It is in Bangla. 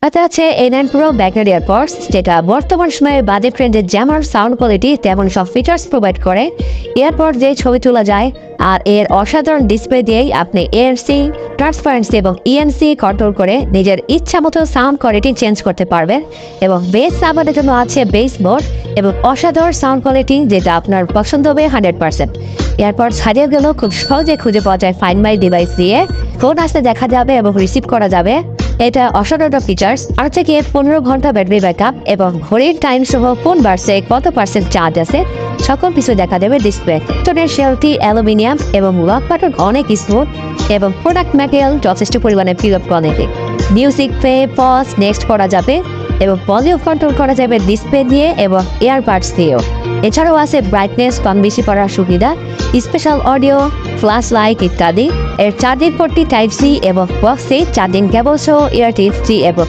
তাতে আছে A9 Pro ব্যাকলাইট ইয়ারপডস, যেটা বর্তমান সময়ে বাজেট রেঞ্জে যেমন সাউন্ড কোয়ালিটি তেমন সব ফিচার্স প্রোভাইড করে। এয়ারপড দিয়ে ছবি তোলা যায়, আর এর অসাধারণ ডিসপ্লে দিয়েই আপনি ANC, ট্রান্সপারেন্সি এবং ENC কন্ট্রোল করে নিজের ইচ্ছা মতো সাউন্ড কোয়ালিটি চেঞ্জ করতে পারবেন। এবং বেস সাউন্ডের জন্য আছে বেস মোড এবং অসাধারণ সাউন্ড কোয়ালিটি, যেটা আপনার পছন্দ হবে 100%। এয়ারপডস হারিয়ে গেলেও খুব সহজে খুঁজে পাওয়া যায় ফাইন্ড মাই ডিভাইস দিয়ে। ফোন আসতে দেখা যাবে এবং রিসিভ করা যাবে। এটা অসাধারণ ফিচার্স। আর থেকে 15 ঘন্টা ব্যাটারি ব্যাকআপ এবং ঘড়ির টাইম সহ কোন বার্সে কত পার্সেন্ট চার্জ আছে সকল কিছু দেখা যাবে ডিসপ্লে। টোনের শেলটি অ্যালুমিনিয়াম এবং লক বাটন অনেক স্মুথ এবং প্রোডাক্ট ম্যাটেরিয়াল যথেষ্ট পরিমাণে feel quality. Music play, pause, next করা যাবে এবং ভলিউম কন্ট্রোল করা যাবে ডিসপ্লে দিয়ে এবং এয়ারবাডস দিয়েও। এছাড়াও আছে ব্রাইটনেস কম বেশি করার সুবিধা, স্পেশাল অডিও, ফ্ল্যাশ লাইট ইত্যাদি। এর চার্জিং পোর্টটি টাইপ সি এবং বক্সে চার্জিং কেবল সহ এয়ার টিপস এবং